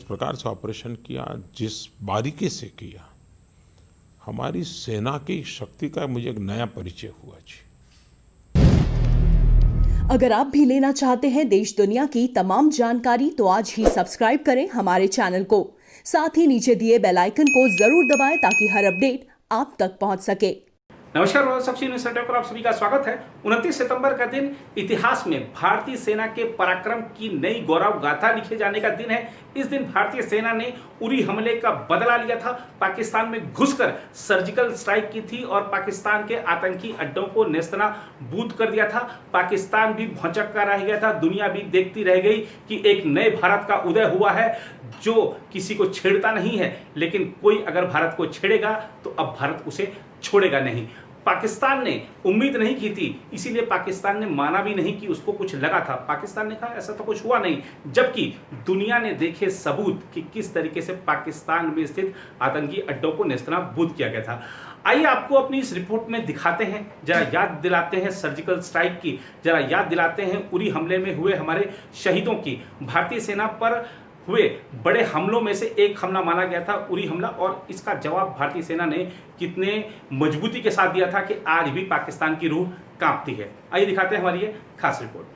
प्रकार से ऑपरेशन किया, जिस बारीकी से किया, हमारी सेना की शक्ति का मुझे एक नया परिचय हुआ जी। अगर आप भी लेना चाहते हैं देश दुनिया की तमाम जानकारी तो आज ही सब्सक्राइब करें हमारे चैनल को। साथ ही नीचे दिए बेल आइकन को जरूर दबाएं ताकि हर अपडेट आप तक पहुंच सके। नमस्कार, न्यूज़ नेटवर्क पर आप सभी का स्वागत है। 29 सितंबर का दिन इतिहास में भारतीय सेना के पराक्रम की नई गौरव गाथा लिखे जाने का दिन है। इस दिन भारतीय सेना ने उरी हमले का बदला लिया था, पाकिस्तान में घुसकर सर्जिकल स्ट्राइक की थी और पाकिस्तान के आतंकी अड्डों को नेस्तनाबूद कर दिया था। पाकिस्तान भी भौंचक कर रह गया था, दुनिया भी देखती रह गई कि एक नए भारत का उदय हुआ है जो किसी को छेड़ता नहीं है, लेकिन कोई अगर भारत को छेड़ेगा तो अब भारत उसे छोड़ेगा नहीं। पाकिस्तान ने उम्मीद नहीं की थी, इसीलिए पाकिस्तान ने माना भी नहीं कि उसको कुछ लगा था। पाकिस्तान ने कहा ऐसा तो कुछ हुआ नहीं, जबकि दुनिया ने देखे सबूत कि किस तरीके से पाकिस्तान में स्थित आतंकी अड्डों को नेस्तनाबूद किया गया था। आइए आपको अपनी इस रिपोर्ट में दिखाते हैं, जरा याद दिलाते हैं सर्जिकल स्ट्राइक की, जरा याद दिलाते हैं उरी हमले में हुए हमारे शहीदों की। भारतीय सेना पर हुए बड़े हमलों में से एक हमला माना गया था उरी हमला, और इसका जवाब भारतीय सेना ने कितने मजबूती के साथ दिया था कि आज भी पाकिस्तान की रूह कांपती है। आइए दिखाते हैं हमारी ये खास रिपोर्ट।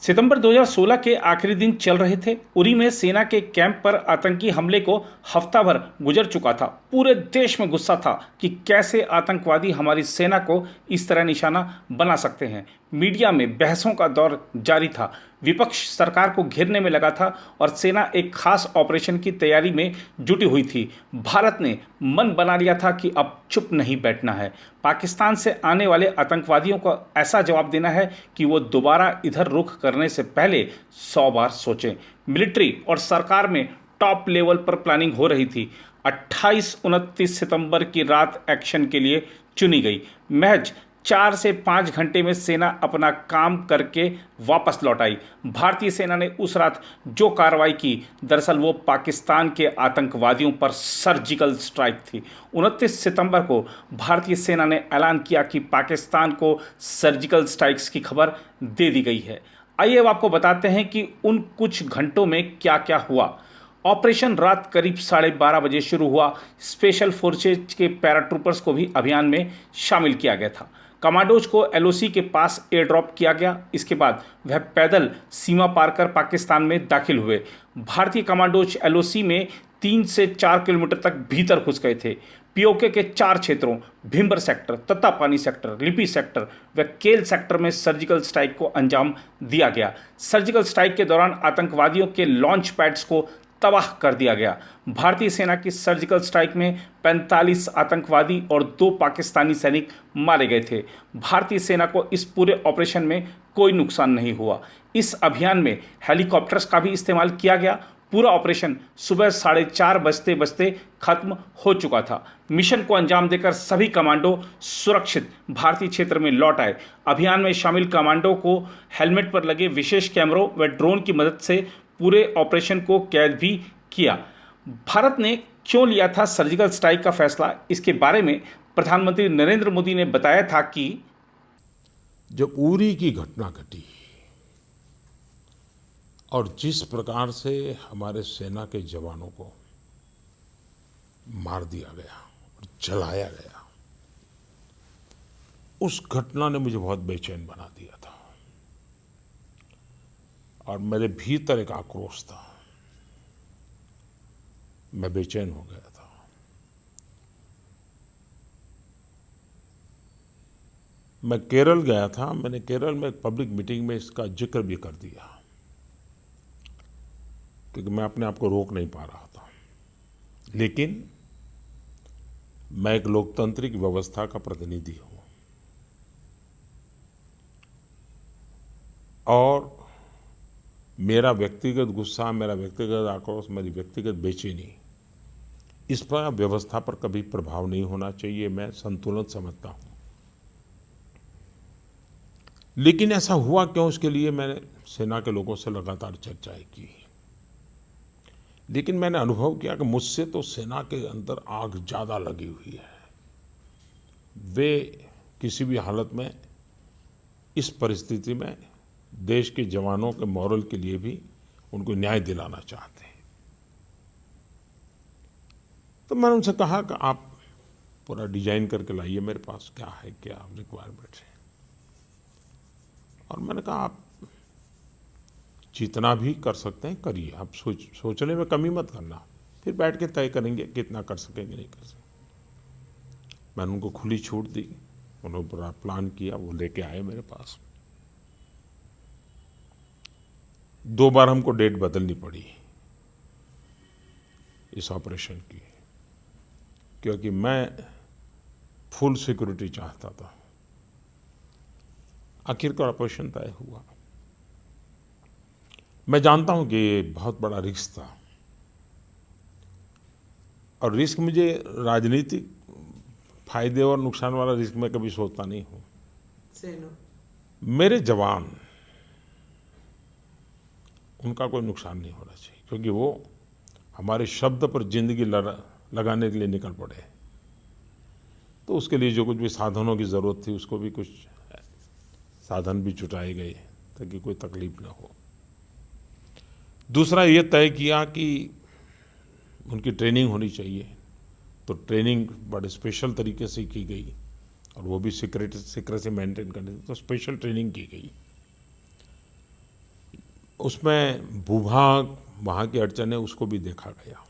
सितंबर 2016 के आखिरी दिन चल रहे थे। उरी में सेना के कैंप पर आतंकी हमले को हफ्ता भर गुजर चुका था। पूरे देश में गुस्सा था कि कैसे आतंकवादी हमारी सेना को इस तरह निशाना बना सकते हैं। मीडिया में बहसों का दौर जारी था, विपक्ष सरकार को घेरने में लगा था और सेना एक खास ऑपरेशन की तैयारी में जुटी हुई थी। भारत ने मन बना लिया था कि अब चुप नहीं बैठना है। पाकिस्तान से आने वाले आतंकवादियों को ऐसा जवाब देना है कि वो दोबारा इधर रुख करने से पहले 100 बार सोचें। मिलिट्री और सरकार में टॉप लेवल पर प्लानिंग हो रही थी। 28-29 सितंबर की रात एक्शन के लिए चुनी गई। महज 4 से 5 घंटे में सेना अपना काम करके वापस लौट आई। भारतीय सेना ने उस रात जो कार्रवाई की, दरअसल वो पाकिस्तान के आतंकवादियों पर सर्जिकल स्ट्राइक थी। 29 सितंबर को भारतीय सेना ने ऐलान किया कि पाकिस्तान को सर्जिकल स्ट्राइक्स की खबर दे दी गई है। आइए अब आपको बताते हैं कि उन कुछ घंटों में क्या क्या हुआ। ऑपरेशन रात करीब 12:30 बजे शुरू हुआ। स्पेशल फोर्सेज के पैराट्रूपर्स को भी अभियान में शामिल किया गया था। कमांडोज को एलओसी के पास एयर ड्रॉप किया गया। इसके बाद वह पैदल सीमा पार कर पाकिस्तान में दाखिल हुए। भारतीय कमांडोज एलओसी में 3 से 4 किलोमीटर तक भीतर घुस गए थे। पीओके के 4 क्षेत्रों भिम्बर सेक्टर, तत्तापानी सेक्टर, लिपि सेक्टर व केल सेक्टर में सर्जिकल स्ट्राइक को अंजाम दिया गया। सर्जिकल स्ट्राइक के दौरान आतंकवादियों के लॉन्च पैड्स को तबाह कर दिया गया। भारतीय सेना की सर्जिकल स्ट्राइक में 45 आतंकवादी और 2 पाकिस्तानी सैनिक मारे गए थे। भारतीय सेना को इस पूरे ऑपरेशन में कोई नुकसान नहीं हुआ। इस अभियान में हेलीकॉप्टर्स का भी इस्तेमाल किया गया। पूरा ऑपरेशन सुबह 4:30 बजते खत्म हो चुका था। मिशन को अंजाम देकर सभी कमांडो सुरक्षित भारतीय क्षेत्र में लौट आए। अभियान में शामिल कमांडो को हेलमेट पर लगे विशेष कैमरों व ड्रोन की मदद से पूरे ऑपरेशन को कैद भी किया। भारत ने क्यों लिया था सर्जिकल स्ट्राइक का फैसला, इसके बारे में प्रधानमंत्री नरेंद्र मोदी ने बताया था कि जब उरी की घटना घटी और जिस प्रकार से हमारे सेना के जवानों को मार दिया गया और जलाया गया, उस घटना ने मुझे बहुत बेचैन बना दिया था और मेरे भीतर एक आक्रोश था। मैं बेचैन हो गया था। मैं केरल गया था। मैंने केरल में एक पब्लिक मीटिंग में इसका जिक्र भी कर दिया, क्योंकि मैं अपने आप को रोक नहीं पा रहा था। लेकिन मैं एक लोकतांत्रिक व्यवस्था का प्रतिनिधि हूं और मेरा व्यक्तिगत गुस्सा, मेरा व्यक्तिगत आक्रोश, मेरी व्यक्तिगत बेचैनी, इस पर व्यवस्था पर कभी प्रभाव नहीं होना चाहिए। मैं संतुलन समझता हूं। लेकिन ऐसा हुआ क्यों, उसके लिए मैंने सेना के लोगों से लगातार चर्चाएं की। लेकिन मैंने अनुभव किया कि मुझसे तो सेना के अंदर आग ज़्यादा लगी हुई है। वे किसी भी हालत में इस परिस्थिति में देश के जवानों के मॉरल के लिए भी उनको न्याय दिलाना चाहते हैं। तो मैंने उनसे कहा कि आप पूरा डिजाइन करके लाइए मेरे पास, क्या है क्या रिक्वायरमेंट है। और मैंने कहा आप जितना भी कर सकते हैं करिए, आप सोचने में कमी मत करना, फिर बैठ के तय करेंगे कितना कर सकेंगे नहीं कर सकेंगे। मैंने उनको खुली छूट दी, उन्होंने पूरा प्लान किया, वो लेके आए मेरे पास। 2 बार हमको डेट बदलनी पड़ी इस ऑपरेशन की, क्योंकि मैं फुल सिक्योरिटी चाहता था। आखिरकार ऑपरेशन तय हुआ। मैं जानता हूं कि ये बहुत बड़ा रिस्क था, और रिस्क मुझे राजनीतिक फायदे और नुकसान वाला रिस्क मैं कभी सोचता नहीं हूं। मेरे जवान, उनका कोई नुकसान नहीं होना चाहिए, क्योंकि वो हमारे शब्द पर जिंदगी लगाने के लिए निकल पड़े। तो उसके लिए जो कुछ भी साधनों की ज़रूरत थी, उसको भी कुछ साधन भी जुटाए गए ताकि कोई तकलीफ ना हो। दूसरा ये तय किया कि उनकी ट्रेनिंग होनी चाहिए, तो ट्रेनिंग बड़े स्पेशल तरीके से की गई, और वो भी सीक्रेसी मेंटेन करने, तो स्पेशल ट्रेनिंग की गई। उसमें भूभाग, वहाँ की अड़चनें, उसको भी देखा गया।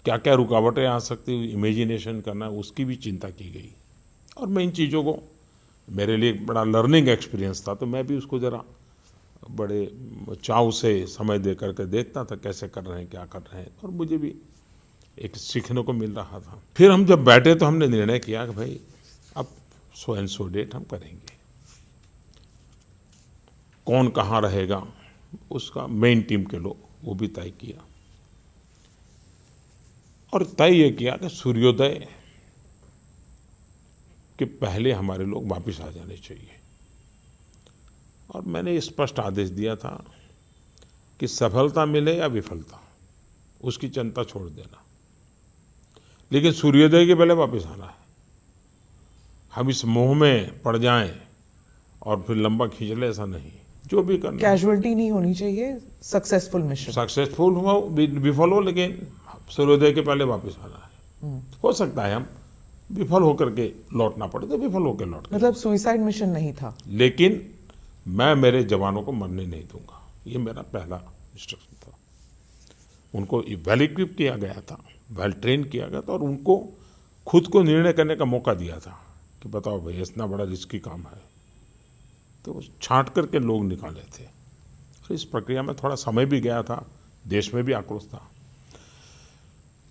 क्या क्या रुकावटें आ सकती, इमेजिनेशन करना, उसकी भी चिंता की गई। और मैं इन चीज़ों को, मेरे लिए एक बड़ा लर्निंग एक्सपीरियंस था, तो मैं भी उसको ज़रा बड़े चाव से समय दे करके देखता था कैसे कर रहे हैं, क्या कर रहे हैं, और मुझे भी एक सीखने को मिल रहा था। फिर हम जब बैठे तो हमने निर्णय किया कि भाई अब सो एंड सो डेट हम करेंगे। कौन कहाँ रहेगा उसका मेन टीम के लोग, वो भी तय किया, और तय ये किया कि सूर्योदय के पहले हमारे लोग वापस आ जाने चाहिए। और मैंने स्पष्ट आदेश दिया था कि सफलता मिले या विफलता, उसकी चिंता छोड़ देना, लेकिन सूर्योदय के पहले वापस आना है। हम इस मोह में पड़ जाएं और फिर लंबा खींच ले, ऐसा नहीं। जो भी करना, कैजुअलिटी नहीं होनी चाहिए, सक्सेसफुल मिशन, सक्सेसफुल हो विफल हो, लेकिन सूर्योदय के पहले वापस आना है। हो सकता है हम विफल होकर के लौटना पड़े तो विफल होकर लौट, मतलब सुसाइड मिशन नहीं था। लेकिन मैं मेरे जवानों को मरने नहीं दूंगा, ये मेरा पहला इंस्ट्रक्शन था। उनको वेल इक्विप किया गया था, वेल ट्रेन किया गया था, और उनको खुद को निर्णय करने का मौका दिया था कि बताओ भाई इतना बड़ा रिस्की काम है। तो छांट करके लोग निकाले थे, और इस प्रक्रिया में थोड़ा समय भी गया था, देश में भी आक्रोश था।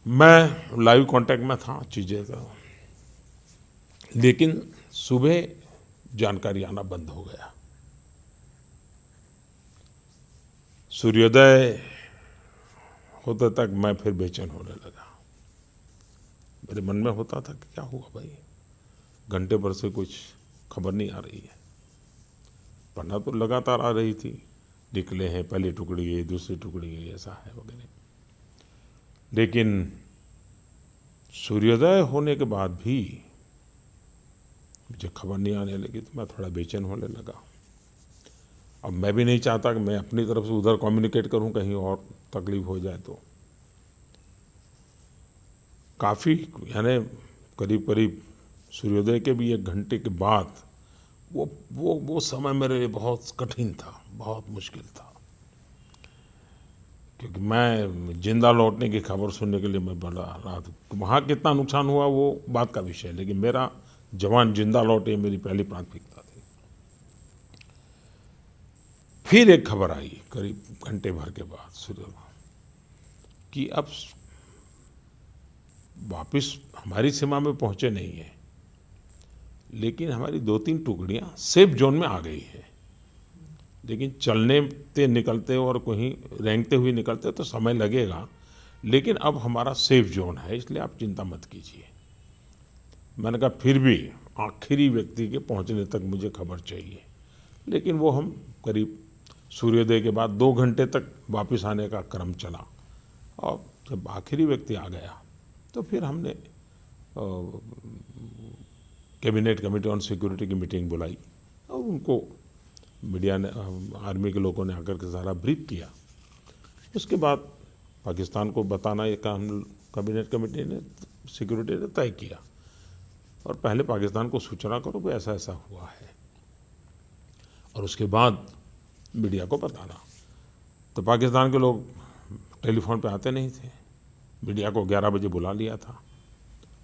मैं लाइव कांटेक्ट में था, चीज़ें तो, लेकिन सुबह जानकारी आना बंद हो गया। सूर्योदय होते तक मैं फिर बेचैन होने लगा। मेरे मन में होता था कि क्या हुआ भाई, घंटे भर से कुछ खबर नहीं आ रही है। पढ़ना तो लगातार आ रही थी, निकले हैं, पहली टुकड़ी गई, दूसरी टुकड़ी गई, ऐसा है वगैरह। लेकिन सूर्योदय होने के बाद भी मुझे खबर नहीं आने लगी, तो मैं थोड़ा बेचैन होने लगा। अब मैं भी नहीं चाहता कि मैं अपनी तरफ से उधर कम्युनिकेट करूं, कहीं और तकलीफ हो जाए। तो काफ़ी, यानी करीब करीब सूर्योदय के भी 1 घंटे के बाद वो समय मेरे लिए बहुत कठिन था, बहुत मुश्किल था, क्योंकि मैं जिंदा लौटने की खबर सुनने के लिए मैं बड़ा रहा था। वहाँ कितना नुकसान हुआ वो बात का विषय है, लेकिन मेरा जवान जिंदा लौटे मेरी पहली प्राथमिकता थी। फिर एक खबर आई करीब घंटे भर के बाद सूर्योदय कि अब वापस हमारी सीमा में पहुँचे नहीं है, लेकिन हमारी 2-3 टुकड़ियाँ सेफ जोन में आ गई है। लेकिन चलने निकलते और कहीं रेंगते हुए निकलते तो समय लगेगा, लेकिन अब हमारा सेफ जोन है, इसलिए आप चिंता मत कीजिए। मैंने कहा फिर भी आखिरी व्यक्ति के पहुंचने तक मुझे खबर चाहिए। लेकिन वो हम करीब सूर्योदय के बाद 2 घंटे तक वापस आने का क्रम चला, और जब आखिरी व्यक्ति आ गया तो फिर हमने कैबिनेट कमेटी ऑन सिक्योरिटी की मीटिंग बुलाई, और उनको मीडिया ने, आर्मी के लोगों ने आकर के सारा ब्रीफ किया। उसके बाद पाकिस्तान को बताना ये काम कैबिनेट कमेटी ने, सिक्योरिटी ने तय किया और पहले पाकिस्तान को सूचना करो कि ऐसा ऐसा हुआ है और उसके बाद मीडिया को बताना। तो पाकिस्तान के लोग टेलीफोन पे आते नहीं थे। मीडिया को 11 बजे बुला लिया था।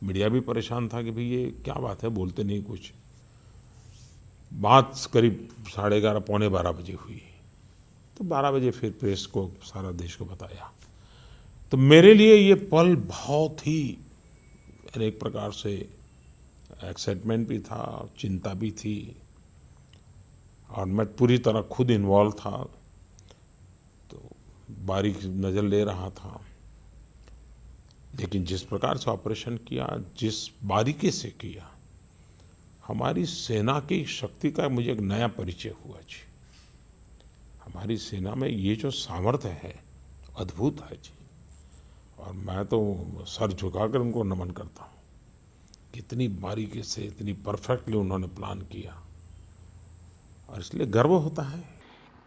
मीडिया भी परेशान था कि भाई ये क्या बात है, बोलते नहीं कुछ। बात करीब 11:30 पौने 12 बजे हुई। तो 12 बजे फिर प्रेस को, सारा देश को बताया। तो मेरे लिए ये पल बहुत ही एक प्रकार से एक्साइटमेंट भी था, चिंता भी थी और मैं पूरी तरह खुद इन्वॉल्व था, तो बारीक नज़र ले रहा था। लेकिन जिस प्रकार से ऑपरेशन किया, जिस बारीकी से किया, हमारी सेना की शक्ति का मुझे एक नया परिचय हुआ जी। हमारी सेना में ये जो सामर्थ्य है अद्भुत है जी। और मैं तो सर झुकाकर उनको नमन करता हूँ। कितनी बारीकी से, इतनी परफेक्टली उन्होंने प्लान किया और इसलिए गर्व होता है।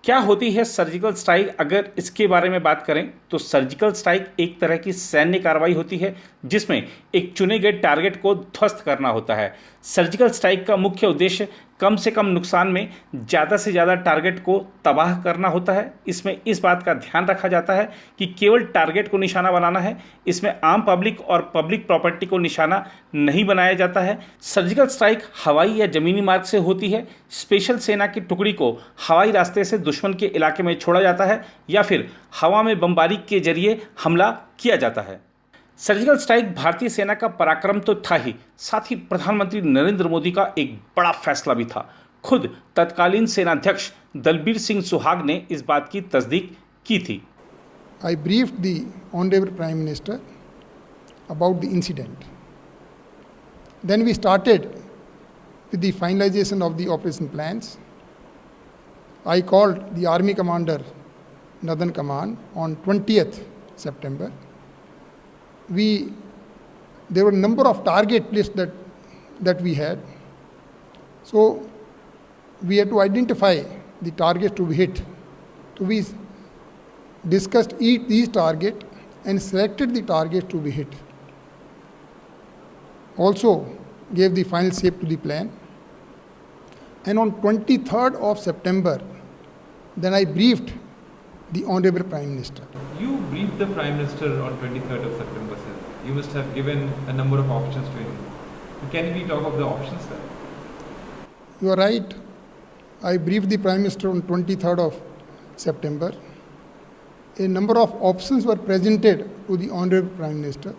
क्या होती है सर्जिकल स्ट्राइक? अगर इसके बारे में बात करें तो सर्जिकल स्ट्राइक एक तरह की सैन्य कार्रवाई होती है जिसमें एक चुने गए टारगेट को ध्वस्त करना होता है। सर्जिकल स्ट्राइक का मुख्य उद्देश्य कम से कम नुकसान में ज़्यादा से ज़्यादा टारगेट को तबाह करना होता है। इसमें इस बात का ध्यान रखा जाता है कि केवल टारगेट को निशाना बनाना है, इसमें आम पब्लिक और पब्लिक प्रॉपर्टी को निशाना नहीं बनाया जाता है। सर्जिकल स्ट्राइक हवाई या ज़मीनी मार्ग से होती है। स्पेशल सेना की टुकड़ी को हवाई रास्ते से दुश्मन के इलाके में छोड़ा जाता है या फिर हवा में बमबारी के जरिए हमला किया जाता है। सर्जिकल स्ट्राइक भारतीय सेना का पराक्रम तो था ही, साथ ही प्रधानमंत्री नरेंद्र मोदी का एक बड़ा फैसला भी था। खुद तत्कालीन सेनाध्यक्ष दलबीर सिंह सुहाग ने इस बात की तस्दीक की थी। I briefed the Honorable Prime Minister about the incident. Then we started with the finalization of the operation plans. I called the Army Commander Northern Command on 20th September. There were a number of target lists that we had. So we had to identify the targets to be hit. So we discussed these targets and selected the targets to be hit. Also gave the final shape to the plan. And on 23rd of September, then I briefed the Honorable Prime Minister. You briefed the Prime Minister on 23rd of September, sir. You must have given a number of options to him. Can we talk of the options, sir? You are right. I briefed the Prime Minister on 23rd of September. A number of options were presented to the Honorable Prime Minister.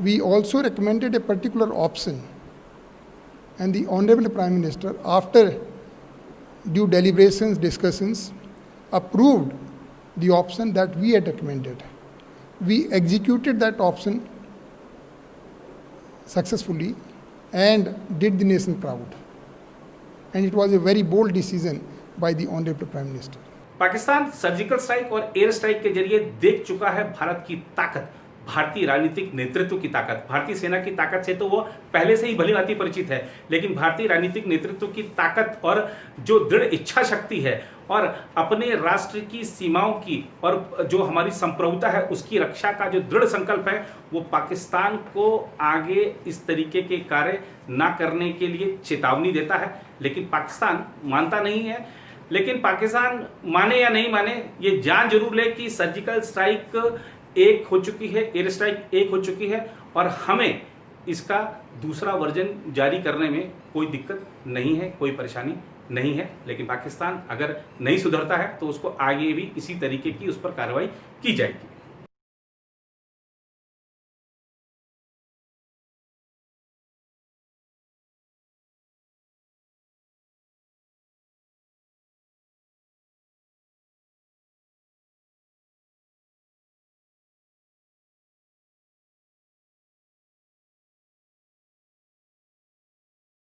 We also recommended a particular option, and the Honorable Prime Minister, after due deliberations, discussions, approved the option that we had recommended. We executed that option successfully and did the nation proud. And it was a very bold decision by the Honorable Prime Minister. Pakistan surgical strike और air strike के जरिए देख चुका है भारत की ताकत, भारतीय राजनीतिक नेतृत्व की ताकत। भारतीय सेना की ताकत से तो वो पहले से ही भलीभांति परिचित है, लेकिन भारतीय राजनीतिक नेतृत्व की ताकत और जो दृढ़ इच्छा शक्ति है और अपने राष्ट्र की सीमाओं की और जो हमारी संप्रभुता है उसकी रक्षा का जो दृढ़ संकल्प है, वो पाकिस्तान को आगे इस तरीके के कार्य ना करने के लिए चेतावनी देता है। लेकिन पाकिस्तान मानता नहीं है। लेकिन पाकिस्तान माने या नहीं माने, ये जान जरूर ले कि सर्जिकल स्ट्राइक एक हो चुकी है, एयर स्ट्राइक एक हो चुकी है और हमें इसका दूसरा वर्जन जारी करने में कोई दिक्कत नहीं है, कोई परेशानी नहीं है। लेकिन पाकिस्तान अगर नहीं सुधरता है तो उसको आगे भी इसी तरीके की उस पर कार्रवाई की जाएगी।